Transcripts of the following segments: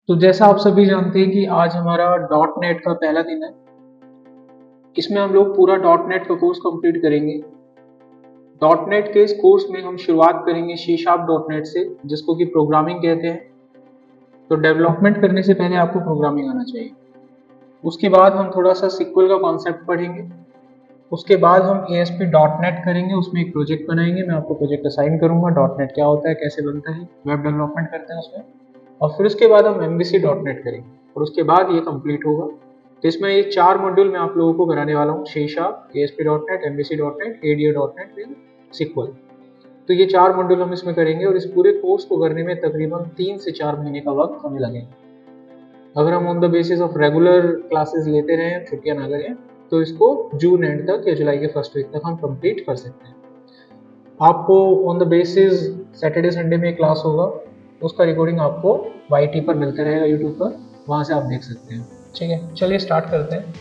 तो जैसा आप सभी जानते हैं कि आज हमारा डॉट नेट का पहला दिन है। इसमें हम लोग पूरा डॉट नेट का कोर्स कंप्लीट करेंगे। डॉट नेट के इस कोर्स में हम शुरुआत करेंगे सी शार्प डॉट नेट से, जिसको कि प्रोग्रामिंग कहते हैं। तो डेवलपमेंट करने से पहले आपको प्रोग्रामिंग आना चाहिए। उसके बाद हम थोड़ा सा सिक्वल का कॉन्सेप्ट पढ़ेंगे। उसके बाद हम ASP डॉट नेट करेंगे, उसमें एक प्रोजेक्ट बनाएंगे। मैं आपको प्रोजेक्ट असाइन करूंगा, डॉट नेट क्या होता है, कैसे बनता है, वेब डेवलपमेंट करते हैं उसमें। और फिर उसके बाद हम MVC डॉट नेट करेंगे और उसके बाद ये कंप्लीट होगा। तो इसमें ये 4 मॉड्यूल मैं आप लोगों को कराने वाला हूँ: C sharp, ASP dot net, MVC dot net, ADO dot net with SQL. तो ये 4 मॉड्यूल हम इसमें करेंगे और इस पूरे कोर्स को करने में तकरीबन 3 से 4 महीने का वक्त हमें लगेगा। अगर हम on the basis of regular classes लेते रहें, छुट्टियां ना करें, तो इसको जून एंड तक या जुलाई के फर्स्ट वीक तक हम कंप्लीट कर सकते हैं। आपको on the basis Saturday Sunday में क्लास होगा, उसका रिकॉर्डिंग आपको YT पर मिलता रहेगा, यूट्यूब पर, वहाँ से आप देख सकते हैं। ठीक है, चलिए स्टार्ट करते हैं।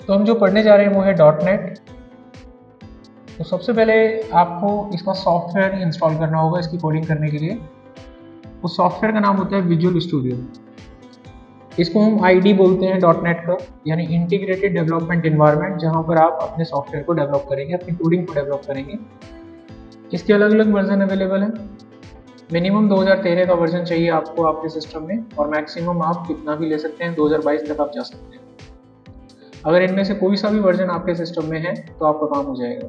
तो हम जो पढ़ने जा रहे हैं वो है डॉट नेट। तो सबसे पहले आपको इसका सॉफ्टवेयर इंस्टॉल करना होगा इसकी कोडिंग करने के लिए। उस सॉफ्टवेयर का नाम होता है विजुअल स्टूडियो। इसको हम ID बोलते हैं डॉट नेट का, यानी इंटीग्रेटेड डेवलपमेंट एनवायरनमेंट, जहाँ पर आप अपने सॉफ्टवेयर को डेवलप करेंगे, अपनी कोडिंग को डेवलप करेंगे। इसके अलग अलग वर्जन अवेलेबल हैं। मिनिमम 2013 का वर्जन चाहिए आपको आपके सिस्टम में, और मैक्सिमम आप कितना भी ले सकते हैं, 2022 तक आप जा सकते हैं। अगर इनमें से कोई सा भी वर्जन आपके सिस्टम में है तो आपका काम हो जाएगा।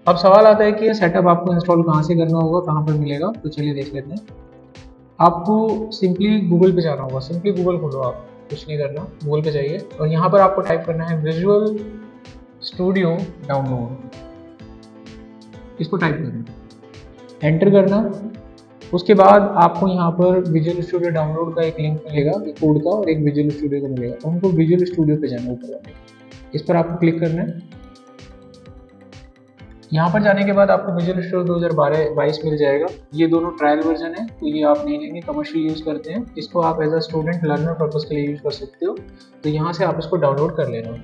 अब सवाल आता है कि ये सेटअप आपको इंस्टॉल कहाँ से करना होगा, कहाँ पर मिलेगा। तो चलिए देख लेते हैं। आपको सिंपली गूगल पे जाना होगा। सिंपली गूगल खोलो, आप कुछ नहीं करना, गूगल पे जाइए और यहाँ पर आपको टाइप करना है विजुअल स्टूडियो डाउनलोड। इसको टाइप करना, एंटर करना। उसके बाद आपको यहाँ पर विजुअल स्टूडियो डाउनलोड का एक लिंक मिलेगा, एक कोड का, और एक विजुअल स्टूडियो का मिलेगा। तो हमको विजुअल स्टूडियो पे जाना है, ऊपर जाने, इस पर आपको क्लिक करना है। यहाँ पर जाने के बाद आपको विजुअल स्टूडियो 2022 मिल जाएगा। ये दोनों ट्रायल वर्जन है, तो ये आप नहीं लेंगे, कमर्शियल यूज़ करते हैं। इसको आप as a student learner purpose के लिए यूज़ कर सकते हो। तो यहाँ से आप इसको डाउनलोड कर लेना।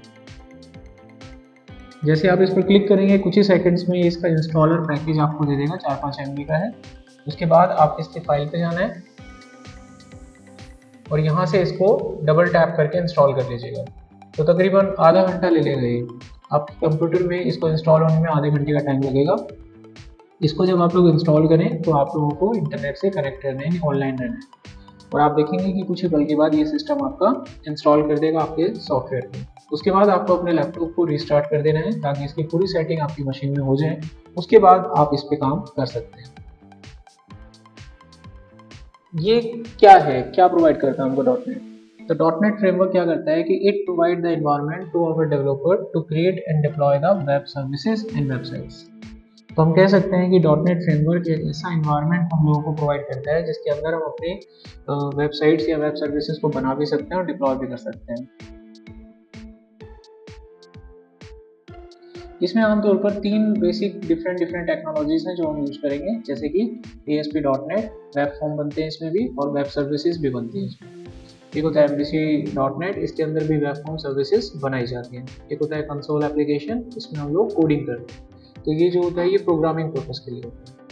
जैसे आप इस पर क्लिक करेंगे, कुछ ही सेकंड्स में ये इसका इंस्टॉलर पैकेज आपको दे देगा, 4-5 MB का है। उसके बाद आप इसके फाइल पे जाना है और यहाँ से इसको डबल टैप करके इंस्टॉल कर लीजिएगा। तो तकरीबन आधा घंटा ले लेगा ये। आपके कंप्यूटर में इसको इंस्टॉल होने में आधे घंटे का टाइम लगेगा। इसको जब आप लोग इंस्टॉल करें तो आप लोगों को इंटरनेट से कनेक्ट रहना है, ऑनलाइन रहना है, और आप देखेंगे कि कुछ ही पल के बाद ये सिस्टम आपका इंस्टॉल कर देगा आपके सॉफ्टवेयर को। उसके बाद आपको अपने लैपटॉप को रिस्टार्ट कर देना है ताकि इसकी पूरी सेटिंग आपकी मशीन में हो जाए। उसके बाद आप इस पे काम कर सकते हैं। ये क्या है, क्या प्रोवाइड करता है हमको डॉट नेट? तो डॉट नेट फ्रेमवर्क क्या करता है कि it provide the environment to our developer to create and deploy the web services and websites. तो हम कह सकते हैं कि डॉट नेट फ्रेमवर्क एक ऐसा एनवायरनमेंट हम लोगों को प्रोवाइड करता है जिसके अंदर हम अपने वेबसाइट्स या वेब सर्विसेज को बना भी सकते हैं और डिप्लॉय भी कर सकते हैं। इसमें आमतौर पर 3 बेसिक डिफरेंट टेक्नोलॉजीज हैं जो हम यूज़ करेंगे, जैसे कि ASP dot net, web form बनते हैं इसमें भी, और वेब सर्विसेज भी बनती हैं इसमें। एक होता है MVC डॉट नेट, इसके अंदर भी वेब फॉर्म सर्विसेज बनाई जाती हैं। एक होता है कंसोल एप्लीकेशन, इसमें हम लोग कोडिंग करते हैं। तो ये जो होता है ये प्रोग्रामिंग पर्पज़ के लिए होता है।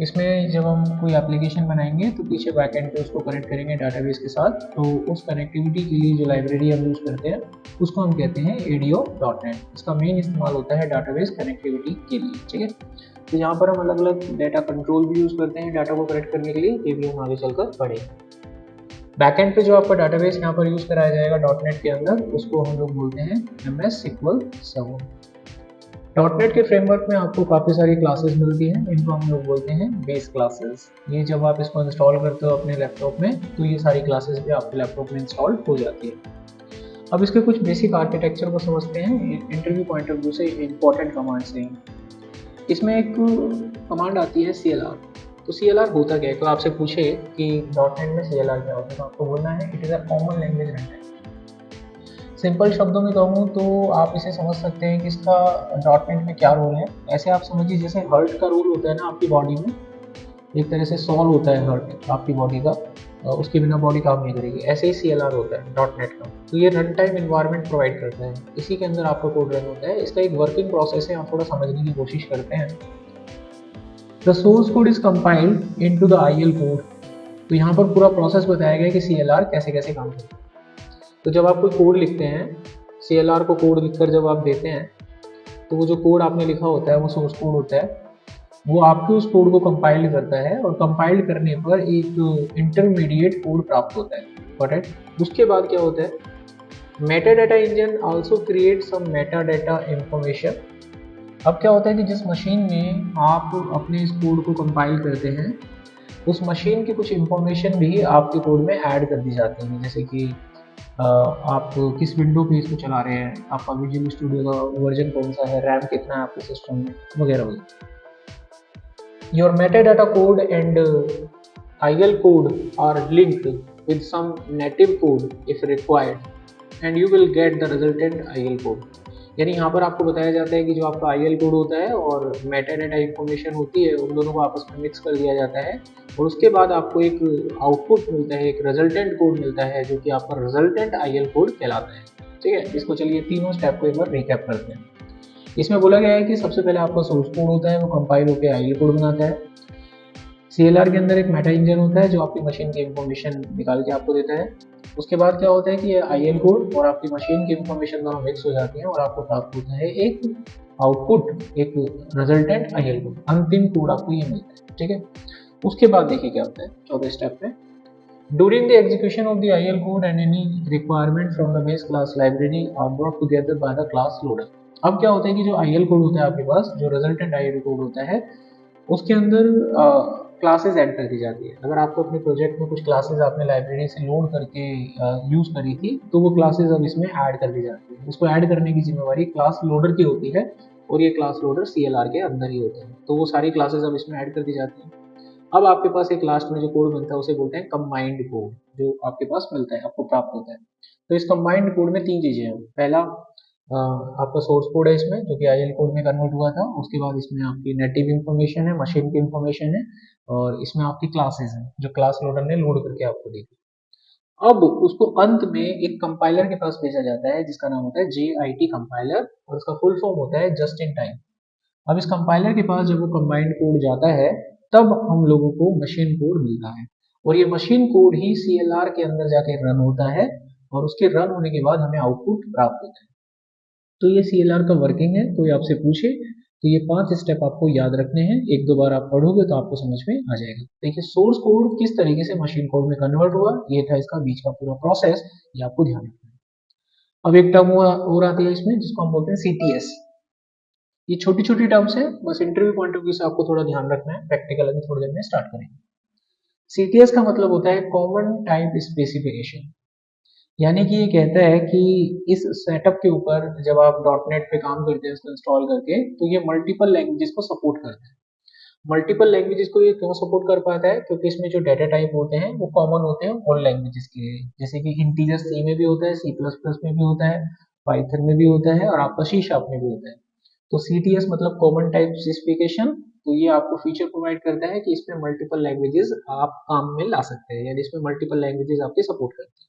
इसमें जब हम कोई एप्लीकेशन बनाएंगे तो पीछे बैकएंड पे उसको कनेक्ट करेंगे डाटाबेस के साथ। तो उस कनेक्टिविटी के लिए जो लाइब्रेरी हम यूज़ करते हैं उसको हम कहते हैं ADO डॉट नेट। इसका मेन इस्तेमाल होता है डाटाबेस कनेक्टिविटी के लिए। ठीक है, तो यहाँ पर हम अलग अलग डाटा कंट्रोल भी यूज़ करते हैं डाटा को कनेक्ट करने के लिए, ये भी हम आगे चलकर पढ़ेंगे। बैकएंड पे जो आपका डाटाबेस यहाँ पर यूज़ कराया जाएगा डॉट नेट के अंदर, उसको हम लोग बोलते हैं MS SQL server. Dot net के फ्रेमवर्क में आपको काफ़ी सारी क्लासेस मिलती हैं, इनको हम लोग बोलते हैं बेस क्लासेस। ये जब आप इसको इंस्टॉल करते हो अपने लैपटॉप में तो ये सारी क्लासेस भी आपके लैपटॉप में इंस्टॉल हो जाती है। अब इसके कुछ बेसिक आर्किटेक्चर को समझते हैं इंटरव्यू पॉइंट ऑफ व्यू से, इंपॉर्टेंट कमांड्स हैं। इसमें एक कमांड आती है CLR। तो CLR होता क्या है? तो आपसे पूछे कि डॉट नेट में CLR क्या होता है, तो आपको बोलना है it is a common language runtime. Simple शब्दों में कहूँ तो आप इसे समझ सकते हैं कि इसका डॉट नेट में क्या रोल है। ऐसे आप समझिए जैसे हार्ट का रोल होता है ना आपकी बॉडी में, एक तरह से सॉल होता है हार्ट आपकी बॉडी का, उसके बिना बॉडी काम नहीं करेगी। ऐसे ही CLR होता है डॉट नेट का। तो ये रन टाइम इन्वायरमेंट प्रोवाइड करता है, इसी के अंदर आपका कोड रन होता है। इसका एक वर्किंग प्रोसेस है, आप थोड़ा समझने की कोशिश करते हैं। The source code is compiled into the IL code. तो यहाँ पर पूरा प्रोसेस बताया गया है कि CLR कैसे कैसे काम करता है। तो जब आप कोई कोड लिखते हैं, CLR को कोड लिखकर जब आप देते हैं, तो वो जो कोड आपने लिखा होता है वो सोर्स कोड होता है, वो आपके उस कोड को कंपाइल करता है और कंपाइल करने पर एक इंटरमीडिएट कोड प्राप्त होता है। Got it? उसके बाद क्या होता है, meta data engine also create some meta data information. अब क्या होता है कि जिस मशीन में आप अपने इस कोड को कंपाइल करते हैं, उस मशीन की कुछ इंफॉर्मेशन भी आपके कोड में ऐड कर दी जाती है, जैसे कि आप किस विंडो पे इसको चला रहे हैं, आपका विजुअल स्टूडियो का वर्जन कौन सा है, रैम कितना है आपके सिस्टम में, वगैरह वगैरह। Your metadata code and IL code are linked with some native code if required, and you will get the resultant IL code। यानी यहाँ पर आपको बताया जाता है कि जो आपका IL कोड होता है और मेटाडाटा इंफॉर्मेशन होती है, उन दोनों को आपस में मिक्स कर दिया जाता है और उसके बाद आपको एक आउटपुट मिलता है, एक रिजल्टेंट कोड मिलता है, जो कि आपका रिजल्टेंट IL कोड कहलाता है। ठीक है, इसको चलिए तीनों स्टेप को एक बार रिकैप करते हैं। इसमें बोला गया है कि सबसे पहले आपका सोर्स कोड होता है, वो कंपाइल होकर IL कोड बनाता है। CLR के अंदर एक मेटा इंजन होता है जो आपकी मशीन की इंफॉर्मेशन निकाल के आपको देता है। उसके बाद क्या होता है कि ये IL कोड और आपकी मशीन की इंफॉर्मेशन दोनों मिक्स हो जाती हैं और आपको प्राप्त होता है एक आउटपुट, एक रिजल्टेंट IL कोड, अंतिम कोड आपको ये मिलता है। ठीक है, उसके बाद देखिए क्या होता है चौथे स्टेप पे। During the execution of the IL code and any requirement from the base class library are brought together by the class loader। अब क्या होता है कि जो IL कोड होता है आपके पास, जो रिजल्टेंट IL कोड होता है, उसके अंदर क्लासेस ऐड कर दी जाती है। अगर आपको अपने प्रोजेक्ट में कुछ क्लासेस आपने लाइब्रेरी से लोड करके यूज़ करी थी, तो वो क्लासेस अब इसमें ऐड कर दी जाती है। उसको ऐड करने की जिम्मेवारी क्लास लोडर की होती है और ये क्लास लोडर CLR के अंदर ही होता है। तो वो सारी क्लासेस अब इसमें ऐड कर दी जाती हैं। अब आपके पास एक लास्ट में जो कोड बनता है उसे बोलते हैं कंबाइंड कोड, जो आपके पास मिलता है, आपको प्राप्त होता है। तो इस कंबाइंड कोड में तीन चीज़ें हैं। पहला आपका सोर्स कोड है इसमें, जो कि IL कोड में कन्वर्ट हुआ था। उसके बाद इसमें आपकी नेटिव इन्फॉर्मेशन है, मशीन की इन्फॉर्मेशन है, और इसमें आपकी क्लासेस हैं जो क्लास लोडर ने लोड करके आपको दी। अब उसको अंत में एक कंपाइलर के पास भेजा जाता है जिसका नाम होता है JIT कंपाइलर, और उसका फुल फॉर्म होता है जस्ट इन टाइम। अब इस कंपाइलर के पास जब वो कंबाइंड कोड जाता है, तब हम लोगों को मशीन कोड मिलता है, और ये मशीन कोड ही CLR के अंदर जाके रन होता है, और उसके रन होने के बाद हमें आउटपुट प्राप्त होता है। तो ये CLR का वर्किंग है। कोई आपसे पूछे तो ये 5 स्टेप आपको याद रखने हैं। एक दो बार आप पढ़ोगे तो आपको समझ में आ जाएगा। देखिए सोर्स कोड किस तरीके से मशीन कोड में कन्वर्ट हुआ, ये था इसका बीच का पूरा प्रोसेस, ये आपको ध्यान रखना है। अब एक टर्म और आती है इसमें जिसको हम बोलते हैं CTS। ये छोटी छोटी टर्म्स है, बस इंटरव्यू पॉइंट ऑफ व्यू से आपको थोड़ा ध्यान रखना है। प्रैक्टिकल अभी थोड़ी देर में स्टार्ट करेंगे। CTS का मतलब होता है कॉमन टाइप स्पेसिफिकेशन, यानी कि ये कहता है कि इस सेटअप के ऊपर जब आप .NET पे काम करते हैं इसको इंस्टॉल करके, तो ये मल्टीपल लैंग्वेजेस को सपोर्ट करता है। मल्टीपल लैंग्वेजेस को ये क्यों सपोर्ट कर पाता है? क्योंकि इसमें जो डाटा टाइप होते हैं वो कॉमन होते हैं ऑल लैंग्वेजेस के, जैसे कि इंटीजर C में भी होता है, C++ में भी होता है, पाइथन में भी होता है, और आपका C# में भी होता है। तो CTS मतलब कॉमन टाइप स्पेसिफिकेशन। तो ये आपको फीचर प्रोवाइड करता है कि इसमें मल्टीपल लैंग्वेजेस आप काम में ला सकते हैं, यानी इसमें मल्टीपल लैंग्वेजेस आपके सपोर्ट करते हैं।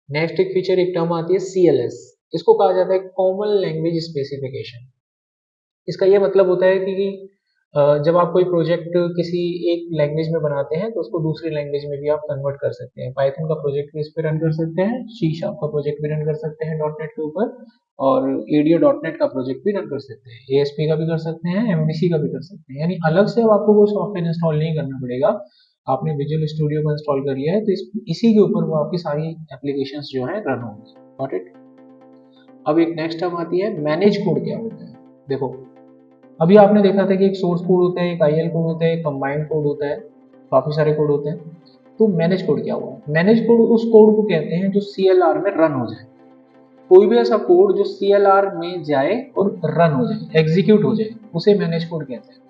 नेक्स्ट एक फीचर, एक टर्म आती है CLS। इसको कहा जाता है कॉमन लैंग्वेज स्पेसिफिकेशन। इसका ये मतलब होता है कि जब आप कोई प्रोजेक्ट किसी एक लैंग्वेज में बनाते हैं तो उसको दूसरी लैंग्वेज में भी आप कन्वर्ट कर सकते हैं। पाइथन का प्रोजेक्ट भी इस पर रन कर सकते हैं, C# का प्रोजेक्ट भी रन कर सकते हैं .NET के ऊपर, और ADO.NET का प्रोजेक्ट भी रन कर सकते हैं, ASP का भी कर सकते हैं, MVC का भी कर सकते हैं। यानी अलग से अब आपको कोई सॉफ्टवेयर इंस्टॉल नहीं करना पड़ेगा। आपने विजुअल स्टूडियो को इंस्टॉल कर लिया है तो इसी के ऊपर वो आपकी सारी एप्लीकेशंस जो है रन होंगी। Got it? अब एक नेक्स्ट टर्म आती है मैनेज कोड। क्या होता है? देखो, अभी आपने देखा था कि एक सोर्स कोड होता है, एक IL कोड होता है, एक कंबाइंड कोड होता है, काफी सारे कोड होते हैं। तो मैनेज कोड क्या हुआ? मैनेज कोड उस कोड को कहते हैं जो CLR में रन हो जाए। कोई भी ऐसा कोड जो CLR में जाए और रन हो जाए, एग्जीक्यूट हो जाए, उसे मैनेज कोड कहते हैं।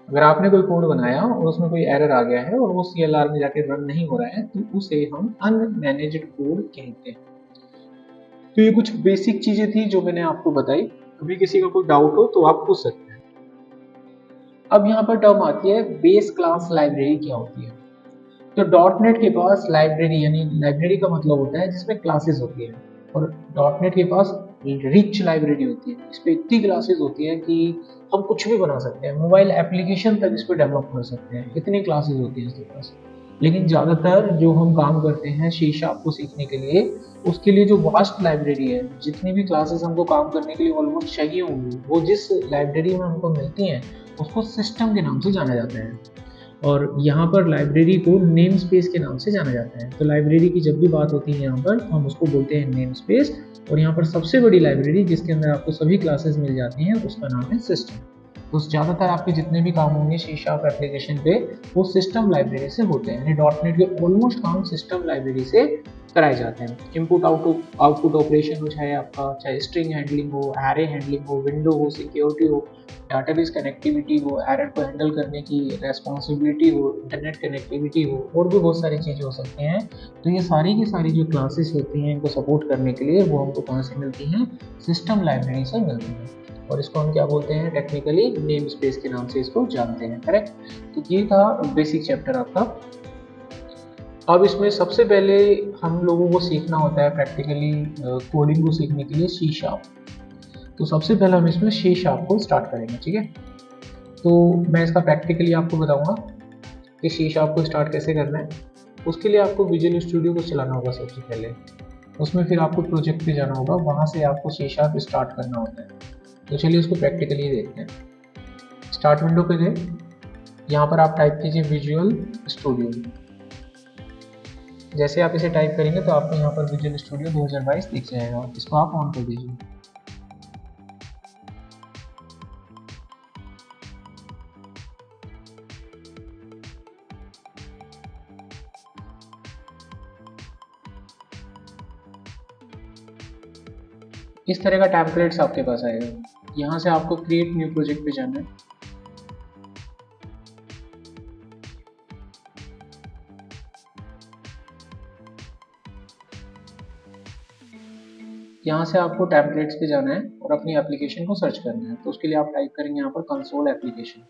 अगर आपने कोई कोड बनाया और उसमें कोई एरर आ गया है और वो CLR में जाके रन नहीं हो रहा है, तो उसे हम अनमैनेज्ड कोड कहते हैं। तो ये कुछ बेसिक चीजें थी जो मैंने आपको बताई। अभी किसी का कोई डाउट हो तो आप पूछ सकते हैं। अब यहाँ पर टर्म आती है बेस क्लास लाइब्रेरी। क्या होती है? तो .NET के पास लाइब्रेरी, यानी लाइब्रेरी का मतलब होता है जिसमें क्लासेस होती है। और डॉट नेट के पास रिच लाइब्रेरी होती है, इस पर इतनी क्लासेस होती हैं कि हम कुछ भी बना सकते हैं, मोबाइल एप्लीकेशन तक इस पर डेवलप कर सकते हैं, इतनी क्लासेस होती हैं इसके पास। लेकिन ज़्यादातर जो हम काम करते हैं सी शार्प को सीखने के लिए, उसके लिए जो वास्ट लाइब्रेरी है, जितनी भी क्लासेस हमको काम करने के लिए ऑलमोस्ट चाहिए होंगी, वो जिस लाइब्रेरी में हमको मिलती हैं उसको सिस्टम के नाम से जाना जाता है। और यहाँ पर लाइब्रेरी को नेम स्पेस के नाम से जाना जाता है। तो लाइब्रेरी की जब भी बात होती है यहाँ पर, हम उसको बोलते हैं नेम स्पेस। और यहाँ पर सबसे बड़ी लाइब्रेरी जिसके अंदर आपको सभी क्लासेस मिल जाती हैं, उसका नाम है सिस्टम। तो ज़्यादातर आपके जितने भी काम होंगे सी शार्प एप्लीकेशन पे, वो सिस्टम लाइब्रेरी से होते हैं, यानी डॉट नेट के ऑलमोस्ट काम सिस्टम लाइब्रेरी से कराए जाते हैं। इनपुट आउटपुट ऑपरेशन हो, चाहे आपका चाहे स्ट्रिंग हैंडलिंग हो, एरे हैंडलिंग हो, विंडो हो, सिक्योरिटी हो, डाटाबेस कनेक्टिविटी हो, एरर को हैंडल करने की रेस्पॉन्सिबिलिटी हो, इंटरनेट कनेक्टिविटी हो, और भी बहुत सारी चीज़ें हो सकती हैं। तो ये सारी की सारी जो क्लासेस होती हैं इनको सपोर्ट करने के लिए, वो हमको कहाँ से मिलती हैं? सिस्टम लाइब्रेरी से मिलती हैं। और इसको हम क्या बोलते हैं? टेक्निकली नेम स्पेस के नाम से इसको जानते हैं, करेक्ट। तो ये था बेसिक चैप्टर आपका। अब इसमें सबसे पहले हम लोगों को सीखना होता है प्रैक्टिकली कोडिंग को सीखने के लिए सी शार्प। तो सबसे पहले हम इसमें सी शार्प को स्टार्ट करेंगे, ठीक है। तो मैं इसका प्रैक्टिकली आपको बताऊंगा कि सी शार्प को स्टार्ट कैसे करना है। उसके लिए आपको विजुअल स्टूडियो को चलाना होगा सबसे पहले, उसमें फिर आपको प्रोजेक्ट पे जाना होगा, वहाँ से आपको सी शार्प स्टार्ट करना होता है। तो चलिए उसको प्रैक्टिकली देखते हैं। स्टार्ट विंडो पे गए, यहाँ पर आप टाइप कीजिए विजुअल स्टूडियो। जैसे आप इसे टाइप करेंगे तो आपको यहाँ पर विजुअल स्टूडियो 2022 दिख जाएगा, इसको आप ऑन कर दीजिए। इस तरह का टेम्पलेट्स आपके पास आएगा। यहाँ से आपको क्रिएट न्यू प्रोजेक्ट पे जाना है। यहाँ से आपको टेम्पलेट्स पे जाना है और अपनी एप्लीकेशन को सर्च करना है। तो उसके लिए आप टाइप करेंगे यहाँ पर कंसोल एप्लीकेशन।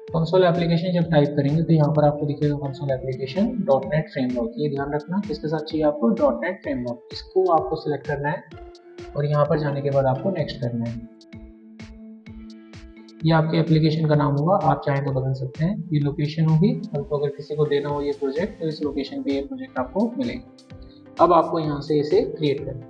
कंसोल एप्लीकेशन जब टाइप करेंगे तो यहाँ पर आपको दिखेगा कंसोल एप्लीकेशन .NET फ्रेमवर्क। ये ध्यान रखना किसके साथ चाहिए आपको? .NET framework. इसको आपको सिलेक्ट करना है और यहाँ पर जाने के बाद आपको नेक्स्ट करना है। ये आपके एप्लीकेशन का नाम होगा, आप चाहें तो बदल सकते हैं। ये लोकेशन होगी, तो अगर किसी को देना हो ये प्रोजेक्ट तो इस लोकेशन पे ये प्रोजेक्ट आपको मिलेगा। अब आपको यहाँ से इसे क्रिएट करना है।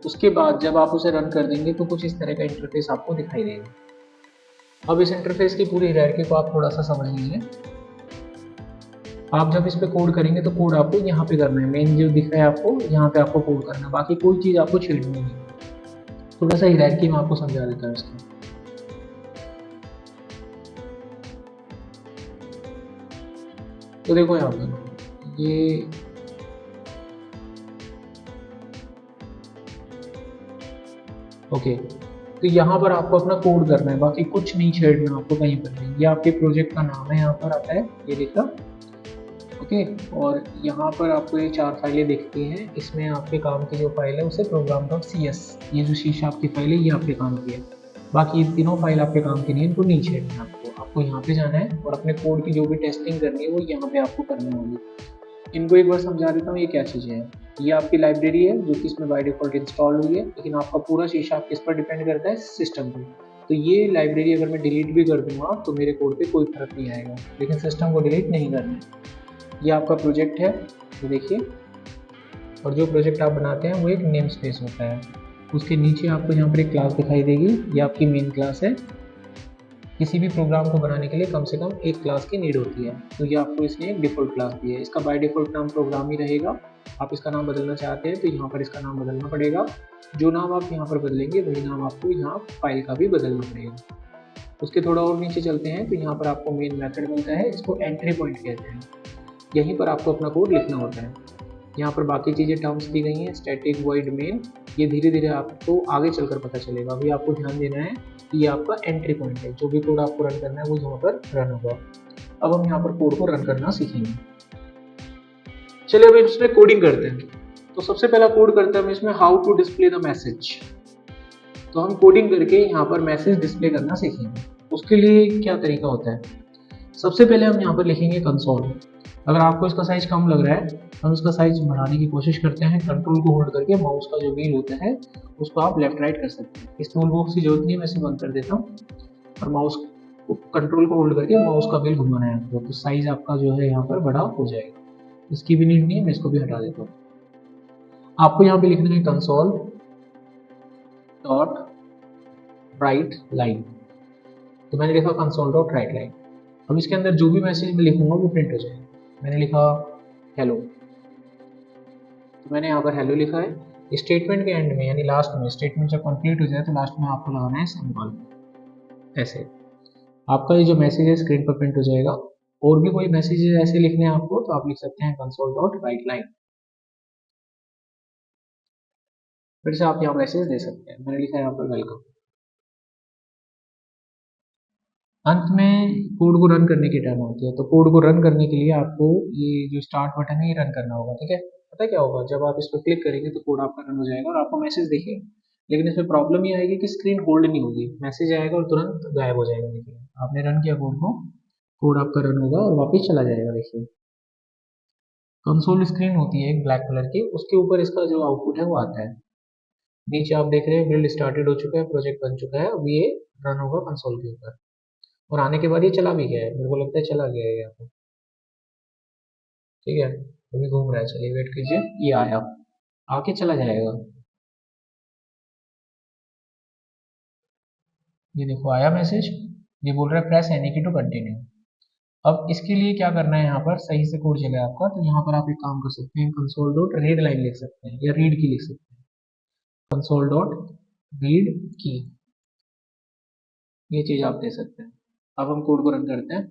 उसके बाद जब आप उसे रन कर देंगे तो कुछ इस तरह का इंटरफेस आपको दिखाई देगा। अब इस इंटरफेस की पूरी हायरार्की को आप थोड़ा सा समझ लीजिए। आप जब इस पे कोड करेंगे तो कोड आपको यहाँ पे करना है, मेन जो दिख रहा है आपको यहाँ पे आपको कोड करना है, बाकी कोई चीज़ आपको छेड़नी नहीं। थोड़ा सा हायरार्की में आपको समझा देता है इसका। तो देखो यहाँ पे ये ओके, तो यहाँ पर आपको अपना कोड करना है, बाकी कुछ नहीं छेड़ना आपको कहीं पर नहीं। ये आपके प्रोजेक्ट का नाम है, यहाँ पर आता है ये लिखा, ओके। और यहाँ पर आपको ये 4 फाइलें दिखती हैं, इसमें आपके काम की जो फाइल है उसे program.cs, ये जो सी शार्प की फाइल है ये आपके काम की है। बाकी ये तीनों फाइल आपके काम की नहीं है, इनको नहीं छेड़ना है आपको यहाँ पे जाना है और अपने कोड की जो भी टेस्टिंग करनी है वो यहाँ पे आपको करनी होगी। इनको एक बार समझा देता हूँ ये क्या चीज़ें हैं। ये आपकी लाइब्रेरी है जो कि इसमें बाय डिफ़ॉल्ट इंस्टॉल हुई है, लेकिन आपका पूरा सी शार्प किस पर डिपेंड करता है? सिस्टम पर। तो ये लाइब्रेरी अगर मैं डिलीट भी कर दूंगा तो मेरे कोड पे कोई फर्क नहीं आएगा, लेकिन सिस्टम को डिलीट नहीं करना है। ये आपका प्रोजेक्ट है, ये देखिए। और जो प्रोजेक्ट आप बनाते हैं वो एक नेम स्पेस होता है, उसके नीचे आपको यहाँ पर एक क्लास दिखाई देगी, ये आपकी मेन क्लास है। किसी भी प्रोग्राम को बनाने के लिए कम से कम एक क्लास की नीड होती है, तो ये आपको इसने एक डिफ़ॉल्ट क्लास दी है। इसका बाय डिफ़ॉल्ट नाम प्रोग्राम ही रहेगा। आप इसका नाम बदलना चाहते हैं तो यहाँ पर इसका नाम बदलना पड़ेगा। जो नाम आप यहाँ पर बदलेंगे वही नाम आपको यहाँ फाइल का भी बदलना पड़ेगा। उसके थोड़ा और नीचे चलते हैं तो यहाँ पर आपको मेन मेथड मिलता है, इसको एंट्री पॉइंट कहते हैं। यहीं पर आपको अपना कोड लिखना होता है। यहाँ पर बाकी चीज़ें टर्म्स दी गई हैं, स्टैटिक वॉइड मेन, ये धीरे धीरे आपको आगे चलकर पता चलेगा। अभी आपको ध्यान देना है कि ये आपका एंट्री पॉइंट है, जो भी कोड आपको रन करना है वो यहाँ पर रन होगा। अब हम यहाँ पर कोड को रन करना सीखेंगे। चलिए अब इसमें कोडिंग करते हैं। तो सबसे पहला कोड करते हैं हम इसमें how to display the message. तो हम कोडिंग करके यहाँ पर मैसेज डिस्प्ले करना सीखेंगे। उसके लिए क्या तरीका होता है, सबसे पहले हम यहाँ पर लिखेंगे कंसोल। अगर आपको इसका साइज कम लग रहा है, हम इसका साइज बढ़ाने की कोशिश करते हैं। कंट्रोल को होल्ड करके माउस का जो व्हील होता है उसको आप लेफ्ट राइट कर सकते हैं। इस टूल बॉक्स की जरूरत नहीं है, मैं इसे बंद कर देता हूँ और माउस को कंट्रोल को होल्ड करके माउस का व्हील घुमाना है आपको, तो साइज आपका जो है यहाँ पर बड़ा हो जाएगा। इसकी भी नीड नहीं है, मैं इसको भी हटा देता हूँ। आपको यहाँ पे लिखना है कंसोल डॉट राइट लाइन। तो मैंने लिखा कंसोल डॉट राइट लाइन। अब इसके अंदर जो भी मैसेज मैं लिखूंगा वो प्रिंट हो जाएगा। मैंने लिखा हेलो, तो मैंने यहाँ पर हेलो लिखा है। स्टेटमेंट के एंड में यानी लास्ट में, स्टेटमेंट जब कंप्लीट हो जाए तो लास्ट में आपको लगाना है सिंबल। ऐसे आपका ये जो मैसेज है स्क्रीन पर प्रिंट हो जाएगा। और भी कोई मैसेज ऐसे लिखने हैं आपको तो आप लिख सकते हैं कंसोल डॉट राइट लाइन। फिर से आप यहाँ मैसेज दे सकते हैं। मैंने लिखा है यहाँ पर वेलकम। अंत में कोड को रन करने की टर्न होती है। तो कोड को रन करने के लिए आपको ये जो स्टार्ट बटन है ये रन करना होगा। ठीक है, पता है क्या होगा, जब आप इस पर क्लिक करेंगे तो कोड आपका रन हो जाएगा और आपको मैसेज दिखेगा। लेकिन इसमें प्रॉब्लम ये आएगी कि स्क्रीन होल्ड नहीं होगी, मैसेज आएगा और तुरंत गायब हो जाएगा। देखिए आपने रन किया कोड को, कोड आपका रन होगा और वापस चला जाएगा। देखिए कंसोल स्क्रीन होती है एक ब्लैक कलर की, उसके ऊपर इसका जो आउटपुट है वो आता है। नीचे आप देख रहे हैं बिल्ड स्टार्टेड हो चुका है, प्रोजेक्ट बन चुका है। अब ये रन होगा कंसोल के ऊपर और आने के बाद ये चला भी गया है। मेरे को लगता है चला गया है यहाँ पे। ठीक है, अभी घूम रहा है। चलिए वेट कीजिए, ये आया, आके चला जाएगा। ये देखो आया मैसेज, ये बोल रहा है प्रेस एनी की टू कंटिन्यू। अब इसके लिए क्या करना है, यहाँ पर सही से कोड चले आपका, तो यहाँ पर आप एक काम कर सकते हैं, कंसोल डॉट रीड लाइन लिख सकते हैं या रीड की लिख सकते हैं। कंसोल डॉट रीड की, ये चीज आप दे सकते हैं। अब हम कोड को रन करते हैं।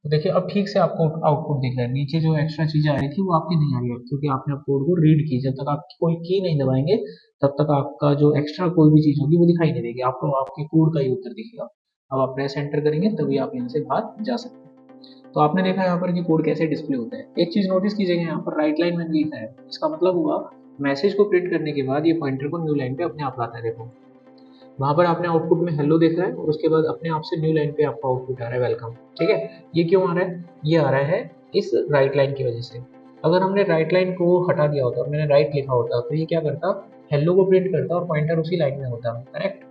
तो देखिए अब ठीक से आपको आउटपुट दिख रहा है। नीचे जो एक्स्ट्रा चीजें आ रही थी वो आपकी नहीं आ रही है, क्योंकि आपने कोड को रीड की। जब तक आप कोई की नहीं दबाएंगे तब तक आपका जो एक्स्ट्रा कोई भी चीज होगी वो दिखाई नहीं देगी, आपको आपके कोड का ही उत्तर दिखेगा। अब आप प्रेस एंटर करेंगे तभी आप यहाँ से बाहर जा सकते हैं। तो आपने देखा यहाँ पर कि कोड कैसे डिस्प्ले होता है। एक चीज नोटिस कीजिएगा, यहाँ पर राइट लाइन मैंने लिखा है, इसका मतलब हुआ मैसेज को प्रिंट करने के बाद ये पॉइंटर को न्यू लाइन पे अपने आप लाता है। देखो वहां पर आपने आउटपुट में हेलो देखा है और उसके बाद अपने आप से न्यू लाइन पे आपका आउटपुट आ रहा है वेलकम। ठीक है, ये क्यों आ रहा है, ये आ रहा है इस राइट लाइन की वजह से। अगर हमने राइट लाइन को हटा दिया होता और मैंने राइट लिखा होता तो ये क्या करता, हेलो को प्रिंट करता और पॉइंटर उसी लाइन में होता। करेक्ट,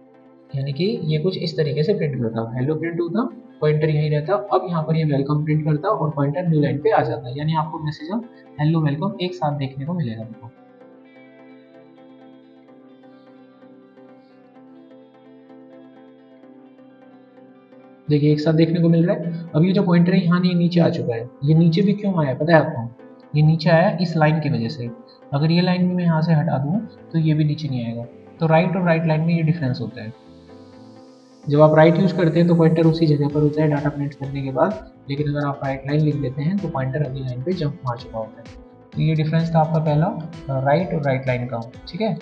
यानी कि ये कुछ इस तरीके से प्रिंट करता, हेलो प्रिंट होता, पॉइंटर यही रहता। अब यहाँ पर ये वेलकम प्रिंट करता और पॉइंटर न्यू लाइन पे आ जाता, यानी आपको मैसेज हेलो वेलकम एक साथ देखने को मिलेगा। देखो देखिए एक साथ देखने को मिल रहा है। अब ये जो पॉइंटर है यहाँ नहीं, नीचे आ चुका है। ये नीचे भी क्यों आया पता है आपको, ये नीचे आया इस लाइन की वजह से। अगर ये लाइन भी मैं यहाँ से हटा दूँ तो ये भी नीचे नहीं आएगा। तो राइट और राइट लाइन में ये डिफरेंस होता है। जब आप राइट यूज करते हैं तो पॉइंटर उसी जगह पर होता है डाटा प्रिंट करने के बाद, लेकिन अगर आप राइट लाइन लिख देते हैं तो पॉइंटर अगली लाइन पे जंप मार चुका होता है। तो ये डिफरेंस था आपका पहला राइट और राइट लाइन का। ठीक है,